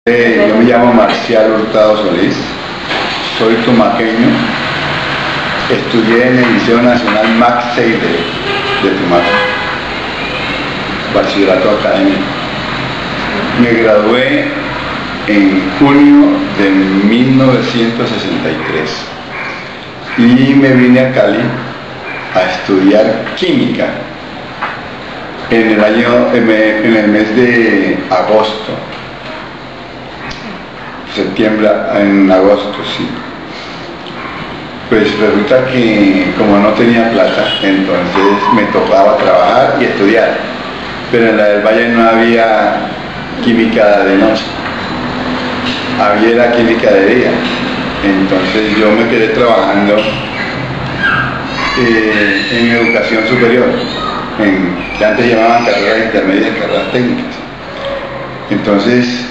Yo me llamo Marcial Hurtado Solís, soy tumaqueño, estudié en el Liceo Nacional Max Seide de Tumaco, bachillerato académico. Me gradué en junio de 1963 y me vine a Cali a estudiar química en el mes de agosto. Septiembre, en agosto, sí. Pues resulta que como no tenía plata, entonces me tocaba trabajar y estudiar. Pero en la del Valle no había química de noche, había la química de día. Entonces yo me quedé trabajando en educación superior, que antes llamaban carreras intermedias, carreras técnicas. Entonces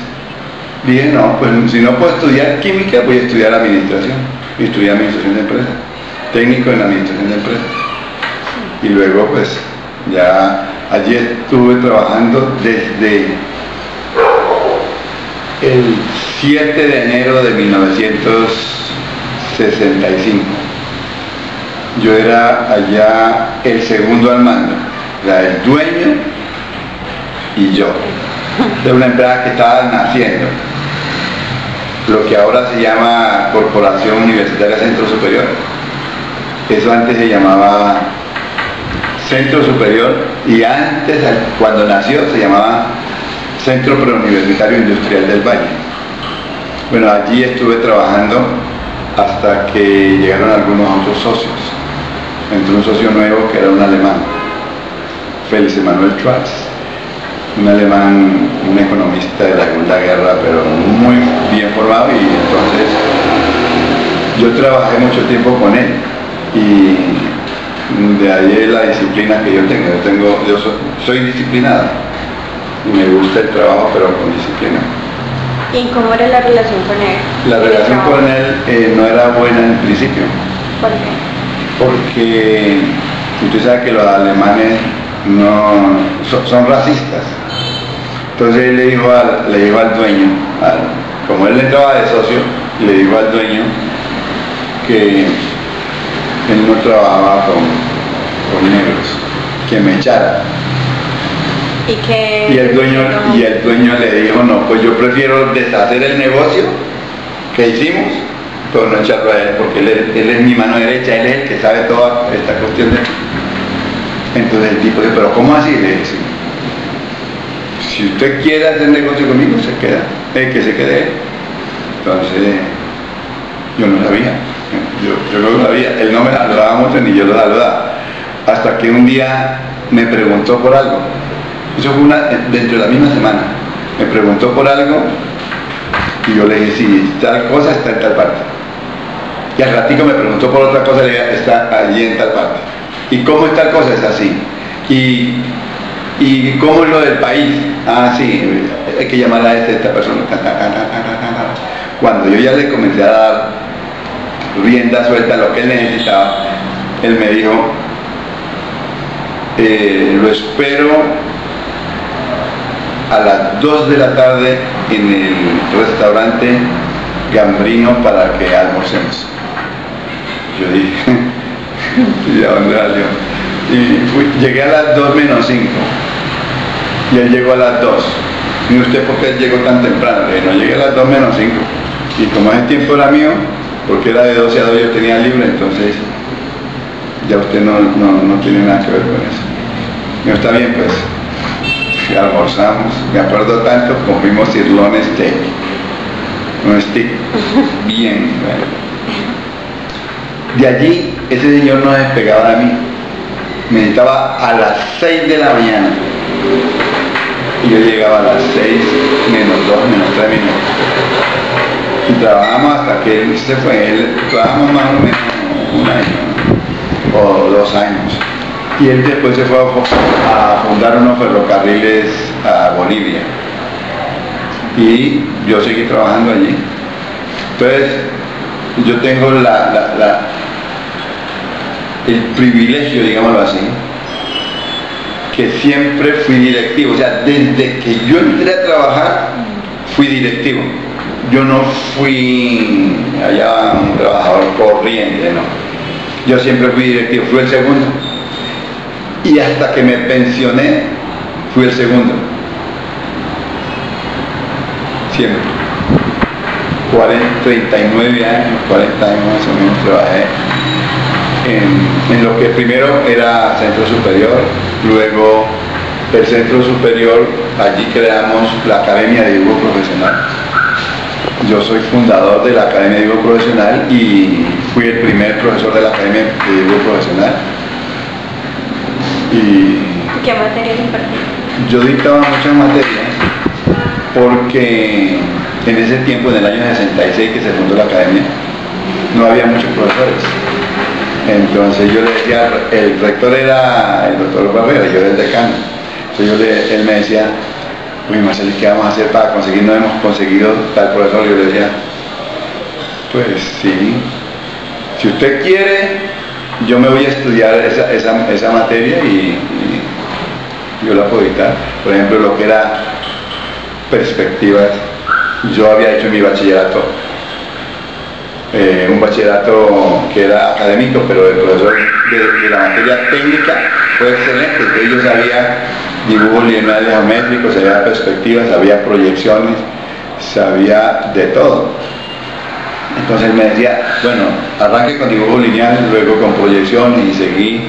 dije, no, pues si no puedo estudiar química, voy a estudiar administración. Y estudié administración de empresas, técnico en administración de empresas. Y luego pues ya allí estuve trabajando desde el 7 de enero de 1965. Yo era allá el segundo al mando, era el dueño y yo, de una empresa que estaba naciendo, lo que ahora se llama Corporación Universitaria Centro Superior. Eso antes se llamaba Centro Superior y antes, cuando nació, se llamaba Centro Preuniversitario Industrial del Valle. Bueno, allí estuve trabajando hasta que llegaron algunos otros socios. Entró un socio nuevo que era un alemán, Félix Emanuel Schwarz, un alemán, un economista de la Segunda Guerra, pero muy bien formado, y entonces yo trabajé mucho tiempo con él, y de ahí la disciplina que yo tengo. Yo soy disciplinado, y me gusta el trabajo, pero con disciplina. ¿Y cómo era la relación con él? La relación con él no era buena en principio. ¿Por qué? Porque usted sabe que los alemanes son racistas. Entonces él le dijo al dueño, como él entraba de socio, le dijo al dueño que él no trabajaba con negros, que me echara. Y el dueño le dijo, no, pues yo prefiero deshacer el negocio que hicimos, pero no echarlo a él, porque él es mi mano derecha, él es el que sabe toda esta cuestión de... Entonces el tipo dijo, pero ¿cómo así? Le dije, si usted quiere hacer negocio conmigo, se queda, que se quede. Entonces yo no sabía, yo no sabía, él no me saludaba mucho ni yo lo saludaba, hasta que un día me preguntó por algo. Eso fue dentro de la misma semana. Me preguntó por algo y yo le dije, sí, tal cosa está en tal parte. Y al ratico me preguntó por otra cosa, le dije, está allí en tal parte. ¿Y cómo es tal cosa? Es así. ¿Y cómo es lo del país? Ah, sí, hay que llamar a esta persona. Cuando yo ya le comencé a dar rienda suelta a lo que él necesitaba, él me dijo, lo espero a las 2 de la tarde en el restaurante Gambrino para que almorcemos. Yo dije, ¿y a dónde salió? Y llegué a las 2 menos 5 y él llegó a las 2. ¿Y usted por qué llegó tan temprano? Le dije, no, llegué a las 2 menos 5. Y como ese tiempo era mío, porque era de 12 a 2 yo tenía libre, entonces ya usted no tiene nada que ver con eso. No, está bien, pues. Y almorzamos, me acuerdo tanto, comimos sirloin steak, un steak bien bueno. De allí ese señor no despegaba de mí, me necesitaba a las 6 de la mañana y yo llegaba a las 6 menos 2, menos 3 minutos, y trabajamos hasta que él se fue. Trabajamos más o menos un año o 2 años. Y él después se fue a fundar unos ferrocarriles a Bolivia. Y yo seguí trabajando allí. Entonces, yo tengo el privilegio, digámoslo así, que siempre fui directivo. O sea, desde que yo entré a trabajar, fui directivo. Yo no fui allá un trabajador corriente, no. Yo siempre fui directivo, fui el segundo. Y hasta que me pensioné, fui el segundo. Siempre. 39 años, 40 años más o menos trabajé en lo que primero era centro superior, luego del centro superior, allí creamos la Academia de Dibujo Profesional. Yo soy fundador de la Academia de Dibujo Profesional y fui el primer profesor de la Academia de Dibujo Profesional. Y ¿qué materias impartía? yo dictaba muchas materias porque en ese tiempo, en el año 66 que se fundó la Academia, no había muchos profesores. Entonces yo le decía, el rector era el doctor Barrera, yo era el decano. Entonces él me decía, uy Marcelo, ¿qué vamos a hacer para conseguir? No hemos conseguido tal profesor. Yo le decía, pues sí, si usted quiere, yo me voy a estudiar esa materia y yo la puedo dictar. Por ejemplo, lo que era perspectivas, yo había hecho mi bachillerato, un bachillerato que era académico, pero el profesor de la materia técnica fue excelente. Entonces yo sabía dibujos lineales geométricos, sabía perspectivas, sabía proyecciones, sabía de todo. Entonces él me decía, bueno, arranque con dibujos lineales, luego con proyecciones y seguí,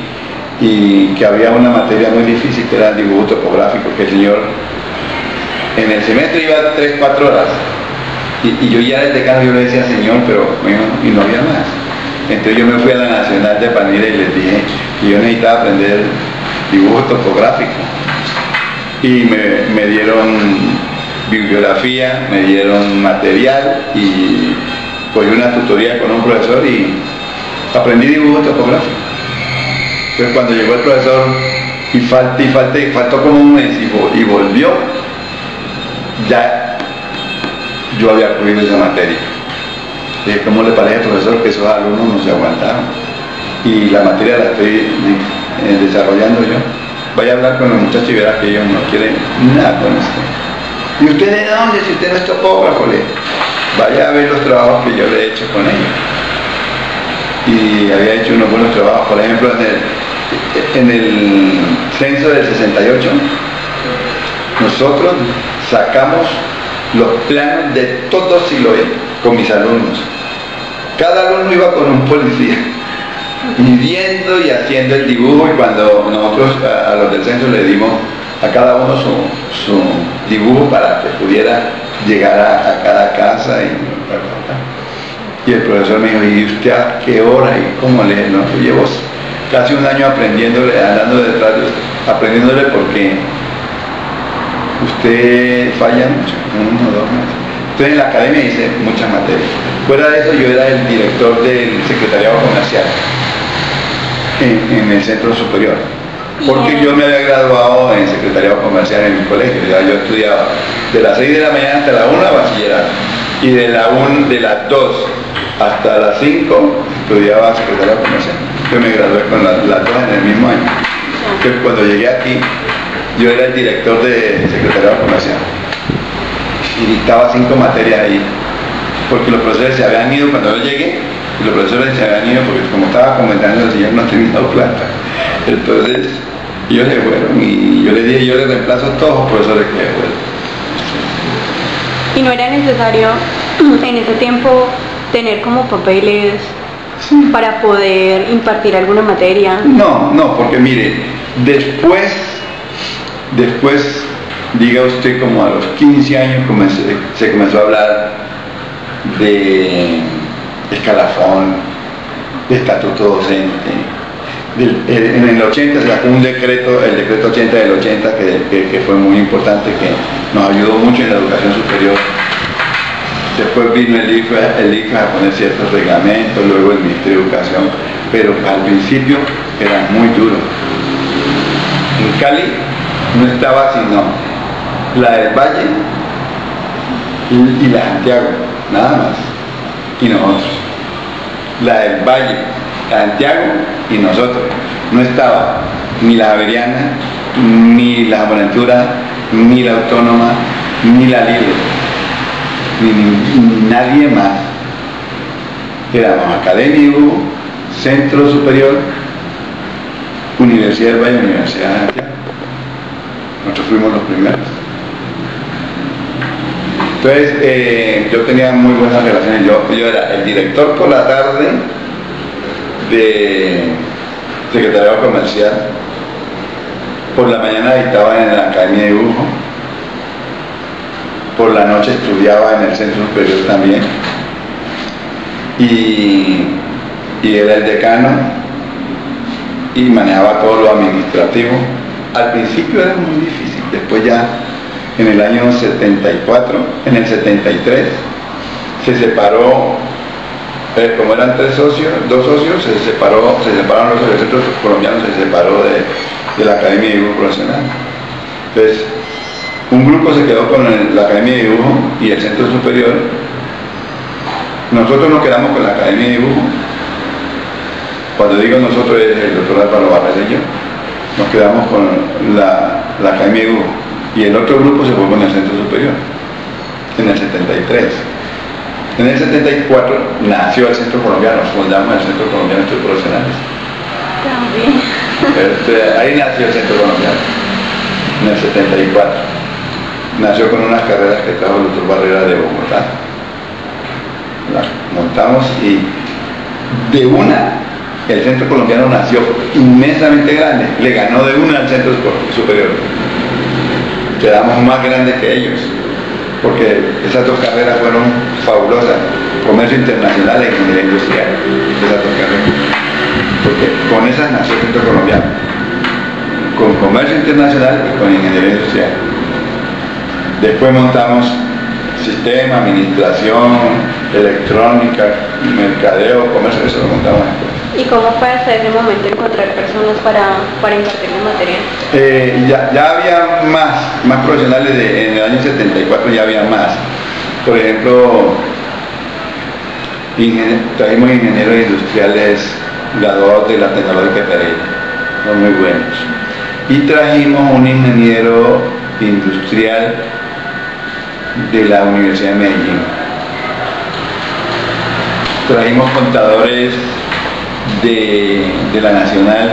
y que había una materia muy difícil que era el dibujo topográfico, que el señor en el semestre iba 3-4 horas. Y yo ya desde casa yo le decía, señor, pero bueno, y no había más. Entonces yo me fui a la Nacional de Panira y les dije que yo necesitaba aprender dibujo topográfico. Y me dieron bibliografía, me dieron material y cogí una tutoría con un profesor y aprendí dibujo topográfico. Entonces cuando llegó el profesor y faltó como un mes y volvió, ya yo había cogido esa materia. Dije, ¿cómo le parece, profesor, que esos alumnos no se aguantaron? Y la materia la estoy desarrollando yo. Vaya a hablar con los muchachos y verá que ellos no quieren nada con esto. ¿Y usted de dónde? Si usted no es topógrafo, vaya a ver los trabajos que yo le he hecho con ellos. Y había hecho unos buenos trabajos, por ejemplo, en el censo del 68, nosotros sacamos los planos de todo Siloé con mis alumnos. Cada alumno iba con un policía midiendo y haciendo el dibujo, y cuando nosotros a los del censo le dimos a cada uno su dibujo para que pudiera llegar a cada casa y el profesor me dijo, ¿y usted a qué hora y cómo lee? No, yo llevo casi un año aprendiéndole, andando detrás de usted, aprendiéndole porque usted falla mucho, 1 o 2 meses. Entonces en la academia hice muchas materias. Fuera de eso yo era el director del secretariado comercial en el centro superior, porque yo me había graduado en secretariado comercial en mi colegio. Ya yo estudiaba de las 6 de la mañana hasta la 1 bachillerato, y de las 2 hasta las 5 estudiaba secretariado comercial. Yo me gradué con las 2 en el mismo año. Entonces cuando llegué aquí, yo era el director de secretariado comercial y dictaba 5 materias ahí, porque los profesores se habían ido cuando yo llegué, y los profesores se habían ido porque como estaba comentando el señor no tenía plata. Entonces ellos se fueron y yo les dije, yo les reemplazo a todos los profesores que se fueron. ¿Y no era necesario en ese tiempo tener como papeles para poder impartir alguna materia? No, porque mire, después, diga usted, como a los 15 años se comenzó a hablar de escalafón, de estatuto docente. En el 80 se sacó un decreto, el decreto 80 del 80, que fue muy importante, que nos ayudó mucho en la educación superior. Después vino el ICFES a poner ciertos reglamentos, luego el Ministerio de Educación, pero al principio era muy duro. En Cali no estaba sino la del Valle y la de Santiago, nada más, y nosotros. La del Valle, la de Santiago y nosotros. No estaba ni la Javeriana, ni la Buenaventura, ni la Autónoma, ni la Libre. ni nadie más. Éramos Academia de Dibujo, Centro Superior, Universidad del Valle, Universidad de Santiago. Nosotros fuimos los primeros. Entonces, yo tenía muy buenas relaciones. Yo era el director por la tarde de Secretariado Comercial. Por la mañana editaba en la Academia de Dibujo. Por la noche estudiaba en el Centro Superior también. Y era el decano y manejaba todo lo administrativo. Al principio era muy difícil, después ya en el año 74, en el 73, se separó, como eran dos socios, se separaron los socios, el Centro Colombiano se separó de la Academia de Dibujo Profesional. Entonces, un grupo se quedó con la Academia de Dibujo y el Centro Superior. Nosotros nos quedamos con la Academia de Dibujo. Cuando digo nosotros es el doctor Álvaro Barrera y yo. Nos quedamos con la Academia de Dibujo. Y el otro grupo se fue con el Centro Superior, en el 73. En el 74 nació el Centro Colombiano, fundamos el Centro Colombiano de Estudios Profesionales. También. Ahí nació el Centro Colombiano, en el 74. Nació con unas carreras que trajo el doctor Barrera de Bogotá. Las montamos y de una, el Centro Colombiano nació inmensamente grande, le ganó de una al Centro Superior. Quedamos más grandes que ellos, porque esas dos carreras fueron fabulosas, comercio internacional e ingeniería industrial, esas dos carreras, porque con esas nació el Centro Colombiano, con comercio internacional y con ingeniería industrial. Después montamos sistema, administración, electrónica, mercadeo, comercio, eso lo montamos después. ¿Y cómo fue hasta ese momento encontrar personas para impartirle material? Ya había más profesionales, en el año 74 ya había más. Por ejemplo, trajimos ingenieros industriales graduados de la Tecnológica Pereira, son muy buenos. Y trajimos un ingeniero industrial de la Universidad de Medellín. Trajimos contadores de la Nacional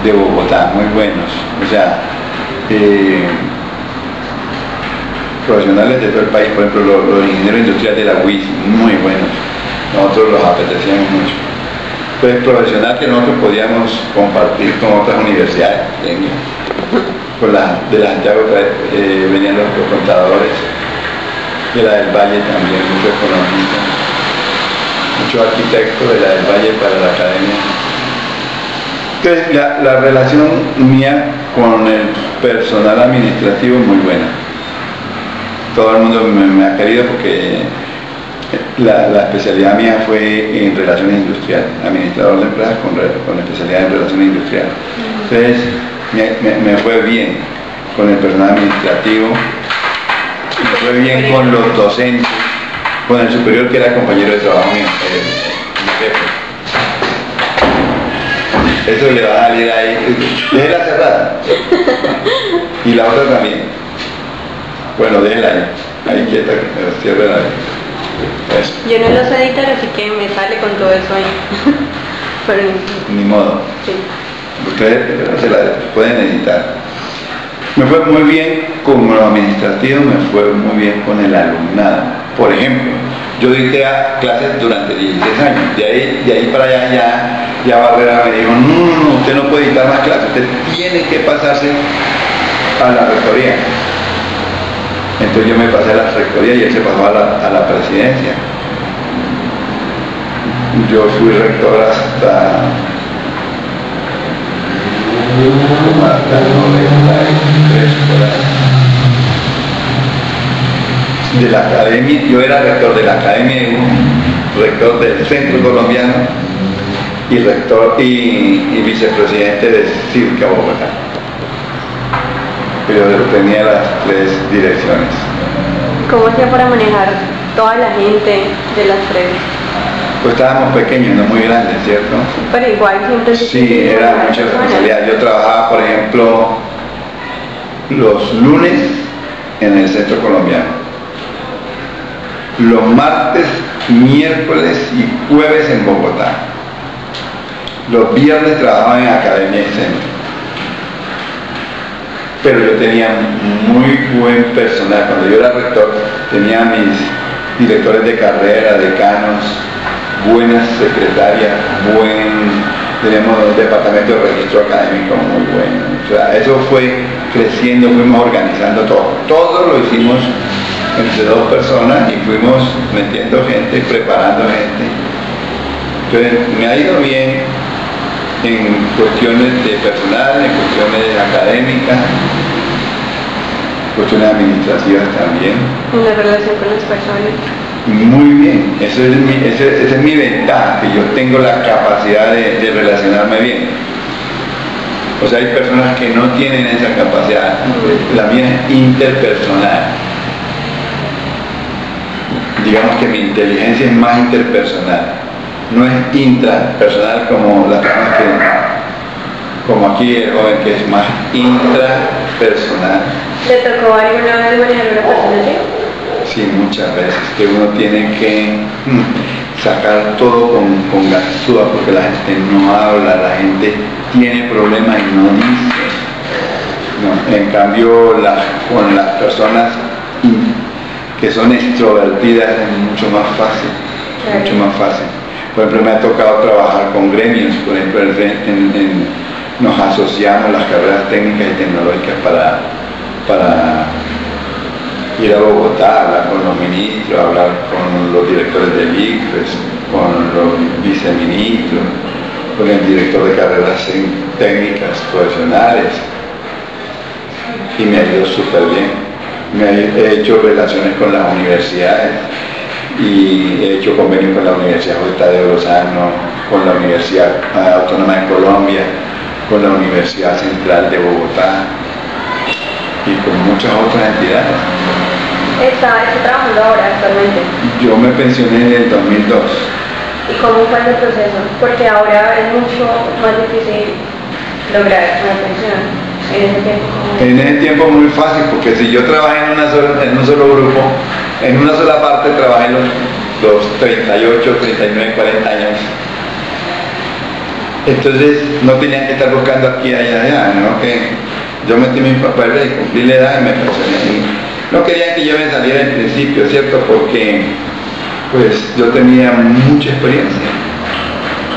de Bogotá, muy buenos, o sea, profesionales de todo el país, por ejemplo, los ingenieros industriales de la UIS, muy buenos, nosotros los apetecíamos mucho. Pues profesional que nosotros podíamos compartir con otras universidades, con de la Santiago venían los contadores, de la del Valle también, muchos economistas, muchos arquitectos de la del Valle para la academia. Entonces, la relación mía con el personal administrativo es muy buena. Todo el mundo me ha querido porque la especialidad mía fue en relaciones industriales, administrador de empresas con especialidad en relaciones industriales. Entonces, me fue bien con el personal administrativo, me fue bien con los docentes, con el superior que era compañero de trabajo mío, mi jefe. Eso le va a salir ahí, déjela cerrada. Y la otra también. Bueno, déjela ahí quieta, que cierren ahí. Eso. Yo no lo sé editar, así que me sale con todo eso ahí. Pero ni modo. Sí. Ustedes se la pueden editar. Me fue muy bien con lo administrativo, me fue muy bien con el alumnado. Por ejemplo, yo dicté clases durante 16 años, de ahí para allá ya Barrera me dijo, no, usted no puede dictar más clases, usted tiene que pasarse a la rectoría. Entonces yo me pasé a la rectoría y él se pasó a la presidencia. Yo fui rector hasta 93 por ahí. De la academia, yo era rector de la Academia, rector del Centro Colombiano y rector y vicepresidente de Circa Bogotá. Pero tenía las 3 direcciones. ¿Cómo hacía para manejar toda la gente de las 3? Pues estábamos pequeños, no muy grandes, ¿cierto? Pero igual siempre... Sí, era mucha responsabilidad. Yo trabajaba, por ejemplo, los lunes en el Centro Colombiano. los martes, miércoles y jueves en Bogotá. Los viernes trabajaba en Academia y Centro. Pero yo tenía muy buen personal. Cuando yo era rector, tenía mis directores de carrera, decanos, buenas secretarias, tenemos un departamento de registro académico muy bueno. O sea, eso fue creciendo, fuimos organizando todo. Todo lo hicimos entre dos personas y fuimos metiendo gente, preparando gente. Entonces, me ha ido bien en cuestiones de personal, en cuestiones académicas, cuestiones administrativas también. En la relación con las personas. Muy bien, esa es mi ventaja, que yo tengo la capacidad de relacionarme bien. O sea, hay personas que no tienen esa capacidad. La mía es interpersonal. Digamos que mi inteligencia es más interpersonal. No es intrapersonal como las personas como aquí el joven, que es más intrapersonal. ¿Le tocó alguna vez manejar una persona así? Sí, muchas veces, que uno tiene que sacar todo con ganzúa, porque la gente no habla, la gente tiene problemas y no dice. No, en cambio, con las personas que son extrovertidas es mucho más fácil, claro. Mucho más fácil. Por ejemplo, me ha tocado trabajar con gremios, por ejemplo, nos asociamos las carreras técnicas y tecnológicas para ir a Bogotá, hablar con los ministros, hablar con los directores del ICFES, con los viceministros, con el director de carreras técnicas profesionales, y me ha ido súper bien. He hecho relaciones con las universidades y he hecho convenios con la Universidad José Tadeo Lozano, con la Universidad Autónoma de Colombia, con la Universidad Central de Bogotá y con muchas otras entidades. ¿Está trabajando ahora actualmente? Yo me pensioné en el 2002. ¿Y cómo fue el proceso? Porque ahora es mucho más difícil lograr una pensión. En ese tiempo muy fácil, porque si yo trabajé en un solo grupo, en una sola parte trabajé los 38, 39, 40 años. Entonces no tenían que estar buscando aquí, allá, ¿no? Que yo metí mis papeles y cumplí la edad y me pensioné. No querían que yo me saliera en principio, ¿cierto? Porque pues yo tenía mucha experiencia,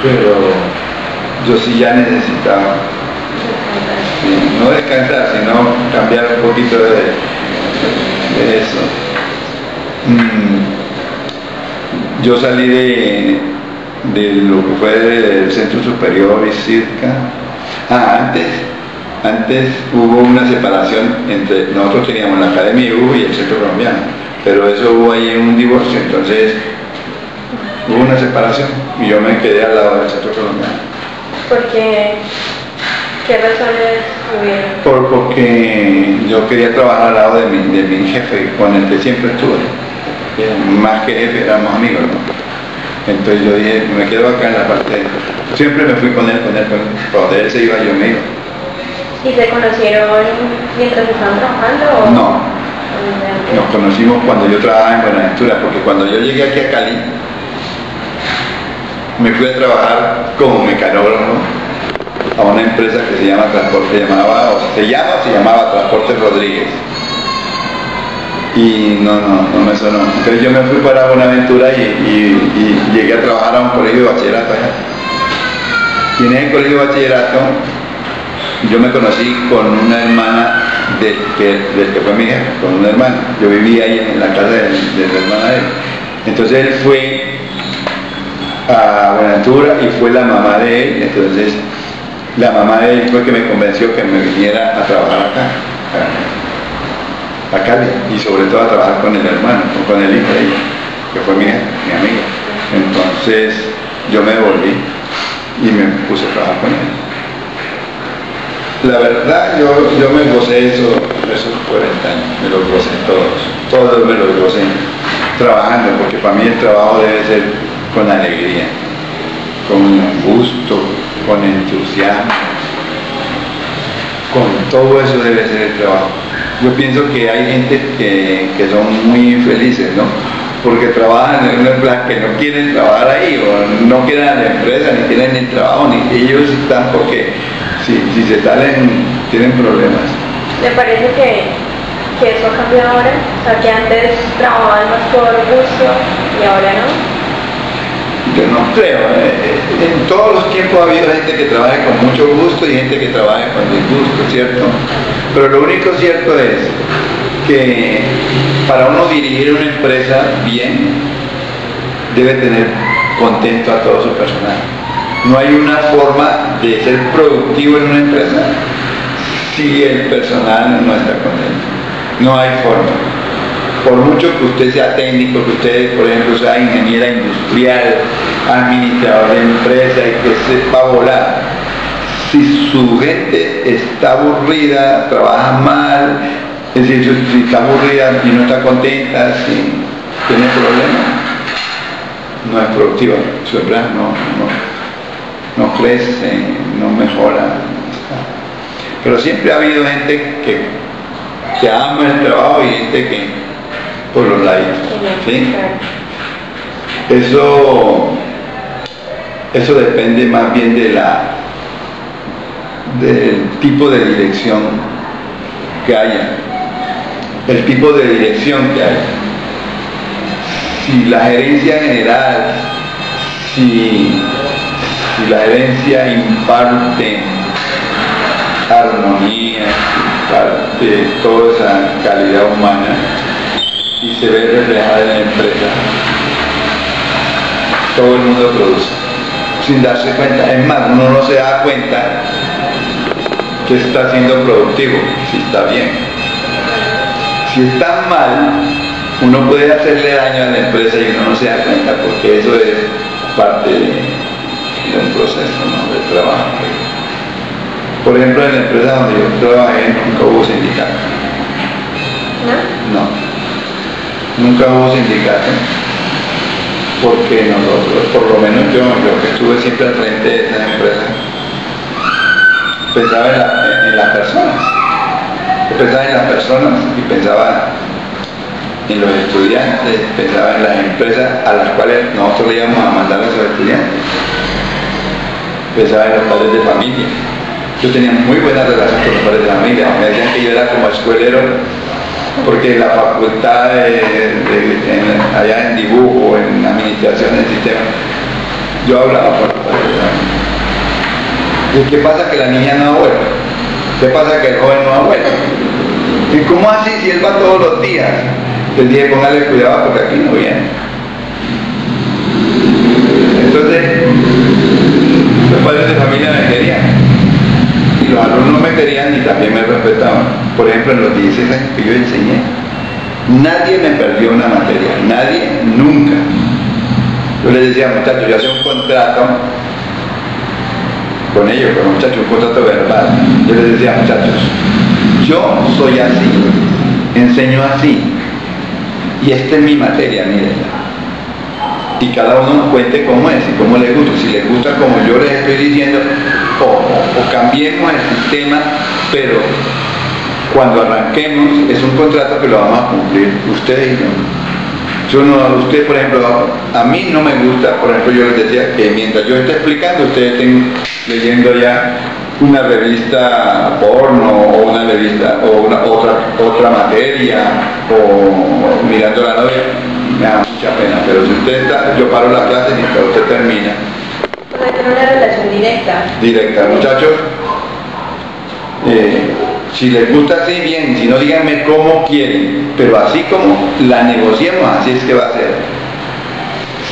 pero yo sí ya necesitaba no descansar, sino cambiar un poquito de eso. Yo salí de lo que fue el Centro Superior y CIRCA. Antes hubo una separación entre, nosotros teníamos la Academia IU y el Centro Colombiano, pero eso hubo ahí un divorcio, entonces hubo una separación y yo me quedé al lado del Centro Colombiano. ¿Por qué? ¿Qué razones hubieron? Porque yo quería trabajar al lado de mi jefe, con el que siempre estuve. Más que jefe, éramos amigos, ¿no? Entonces yo dije, me quedo acá en la parte. Siempre me fui con él. Cuando él se iba, yo me iba. ¿Y se conocieron mientras estaban trabajando? No. Nos conocimos cuando yo trabajaba en Buenaventura, porque cuando yo llegué aquí a Cali, me fui a trabajar como mecanógrafo a una empresa que se llama se llamaba Transportes Rodríguez. Y no me sonó. Entonces yo me fui para Buenaventura y llegué a trabajar a un colegio de bachillerato allá. Y en ese colegio de bachillerato yo me conocí con una hermana del que fue mi jefe, con una hermana. Yo vivía ahí en la casa de la hermana de él. Entonces él fue a Buenaventura y fue la mamá de él. Entonces la mamá de él fue que me convenció que me viniera a trabajar acá, a Cali, y sobre todo a trabajar con el hermano, con el hijo de ella, que fue mi amigo. Entonces yo me volví y me puse a trabajar con él. La verdad, yo me gocé esos 40 años, me los gocé todos me los gocé trabajando, porque para mí el trabajo debe ser con alegría, con gusto, con entusiasmo, con todo eso debe ser el trabajo. Yo pienso que hay gente que son muy infelices, ¿no? porque trabajan en una empresa que no quieren trabajar ahí, o no quieren a la empresa, ni quieren el trabajo, ni ellos están porque si se salen tienen problemas. ¿Le parece que eso ha cambiado ahora? O sea, que antes trabajaban más por gusto y ahora no. Yo no creo. En todos los tiempos ha habido gente que trabaje con mucho gusto y gente que trabaje con disgusto, ¿cierto? Pero lo único cierto es que para uno dirigir una empresa bien, debe tener contento a todo su personal. No hay una forma de ser productivo en una empresa si el personal no está contento. No hay forma. Por mucho que usted sea técnico, que usted, por ejemplo, sea ingeniera industrial, administrador de empresa y que sepa volar, si su gente está aburrida, trabaja mal, es decir, si está aburrida y no está contenta, si tiene problemas, no es productiva, su empresa no crece, no mejora. Pero siempre ha habido gente que ama el trabajo y gente que por los lados, ¿sí? Eso depende más bien del tipo de dirección que haya, el tipo de dirección que haya. Si la gerencia general, si la gerencia imparte armonía, imparte toda esa calidad humana y se ve reflejada en la empresa, todo el mundo produce sin darse cuenta. Es más, uno no se da cuenta que está siendo productivo, si está bien. Si está mal, uno puede hacerle daño a la empresa y uno no se da cuenta, porque eso es parte de un proceso, ¿no?, de trabajo. Por ejemplo, en la empresa donde yo trabajé nunca hubo sindicato. ¿No? No. Nunca hubo sindicato, porque nosotros, por lo menos yo que estuve siempre al frente de esa empresa, pensaba en las personas. Yo pensaba en las personas y pensaba en los estudiantes, pensaba en las empresas a las cuales nosotros le íbamos a mandar a esos estudiantes. Pensaba en los padres de familia. Yo tenía muy buena relación con los padres de familia, me decían que yo era como escuelero, porque la facultad allá en dibujo, en administración del sistema, yo hablaba por los padres de familia. ¿Y qué pasa que la niña no ha vuelto? ¿Qué pasa que el joven no ha vuelto? ¿Y cómo así si él va todos los días? Les dije, póngale cuidado porque aquí no viene. Entonces, los padres de familia me querían. Y los alumnos me querían y también me respetaban. Por ejemplo, en los 16 años que yo enseñé, nadie me perdió una materia. Nadie, nunca. Yo les decía, muchachos, yo hacía un contrato con ellos, con los muchachos, un contrato verbal. Yo les decía, muchachos, yo soy así, enseño así, y esta es mi materia, mírenla. Y cada uno cuente cómo es y cómo le gusta. Si les gusta como yo les estoy diciendo, o cambiemos el sistema, pero cuando arranquemos es un contrato que lo vamos a cumplir ustedes y yo. Usted, por ejemplo, a mí no me gusta, por ejemplo, yo les decía que mientras yo esté explicando, ustedes estén leyendo ya una revista porno o una revista o otra materia o mirando a la novia, me da mucha pena, pero si usted está, yo paro la clase mientras usted termina. Pues hay que tener una relación directa. Directa, muchachos. Si les gusta así, bien, si no, díganme cómo quieren, pero así como la negociemos, así es que va a ser.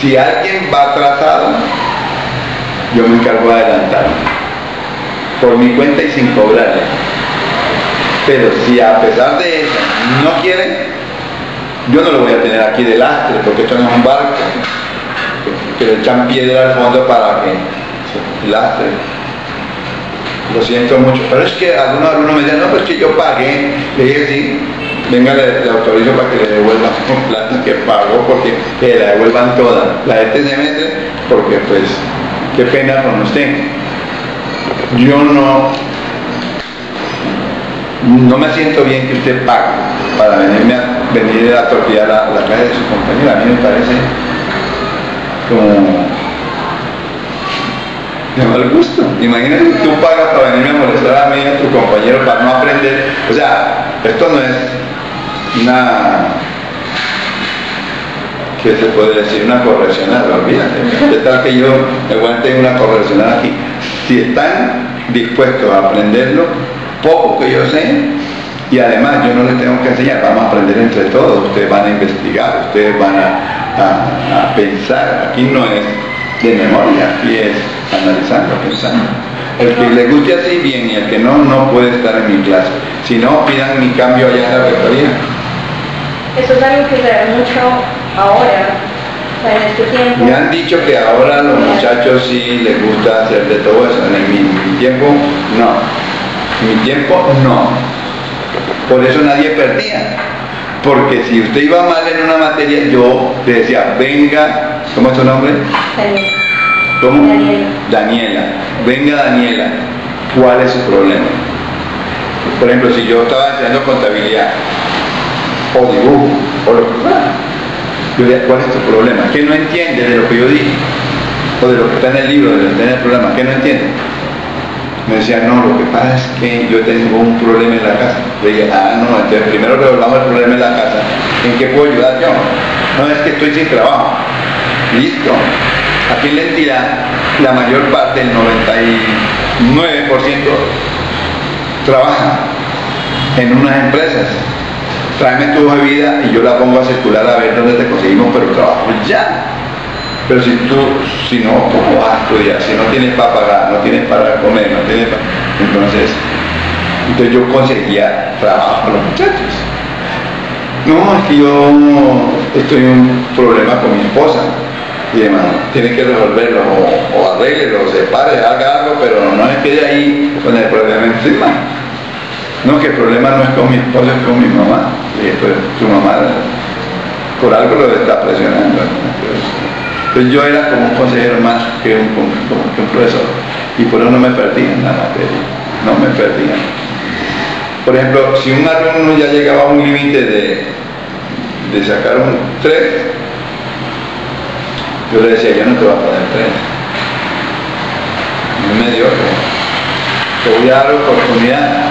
Si alguien va atrasado, yo me encargo de adelantarlo, por mi cuenta y sin cobrarle. Pero si a pesar de eso no quieren, yo no lo voy a tener aquí de lastre, porque esto no es un barco, que le echan piedra al fondo para que lastre. Lo siento mucho, pero es que algunos alumnos me dicen, no, pues que yo pagué. Le dije, sí, venga, le autorizo para que le devuelvan con plata que pagó, porque que la devuelvan toda. La gente se mete porque, pues, qué pena con usted. Yo no me siento bien que usted pague para venirme a venir a atropellar la clase de su compañero. A mí me parece como de mal gusto. Imagínate, tú pagas para venirme a molestar a mí y a tu compañero para no aprender. O sea, esto no es una, ¿qué se puede decir? Una correccional, olvídate. ¿Qué tal que yo aguante una correccional aquí? Si están dispuestos a aprenderlo, poco que yo sé, y además yo no les tengo que enseñar, vamos a aprender entre todos. Ustedes van a investigar, ustedes van a pensar. Aquí no es de memoria, aquí es analizando, pensando. El que le guste así, bien, y el que no, no puede estar en mi clase. Si no, pidan mi cambio allá en la rectoría. Eso es algo que se ve mucho ahora, o sea, en este tiempo. Me han dicho que ahora a los muchachos sí les gusta hacer de todo eso. En mi tiempo, no. En mi tiempo, no. Por eso nadie perdía. Porque si usted iba mal en una materia, yo le decía, venga, ¿cómo es tu nombre? Daniela. ¿Cómo? Daniela. Daniela. Venga, Daniela, ¿cuál es su problema? Por ejemplo, si yo estaba enseñando contabilidad, o dibujo, o lo que fuera, yo le decía, ¿cuál es tu problema? ¿Qué no entiende de lo que yo dije? O de lo que está en el libro, de lo que está en el programa, ¿qué no entiende? Me decía, no, lo que pasa es que yo tengo un problema en la casa. Le dije, no, entonces primero resolvamos el problema en la casa. ¿En qué puedo ayudar yo? No, es que estoy sin trabajo. Listo. Aquí en la entidad, la mayor parte, el 99%, trabaja en unas empresas. Tráeme tu hoja de vida y yo la pongo a circular a ver dónde te conseguimos, pero trabajo ya. Pero si no, ¿cómo vas a estudiar? Si no tienes para pagar, no tienes para comer, no tienes para... Entonces yo conseguía trabajo para los muchachos. No, es que yo estoy en un problema con mi esposa y demás, tiene que resolverlo, o arréglelo, o separe, haga algo, pero no es que de ahí con el problema encima. No, que el problema no es con mi esposa, es con mi mamá. Y después tu mamá por algo lo está presionando. Entonces yo era como un consejero más que un profesor, y por eso no me perdía en la materia, no me perdía. Por ejemplo, si un alumno ya llegaba a un límite de sacar un 3, yo le decía, yo no te voy a poner 3, no es mediocre, te voy a dar la oportunidad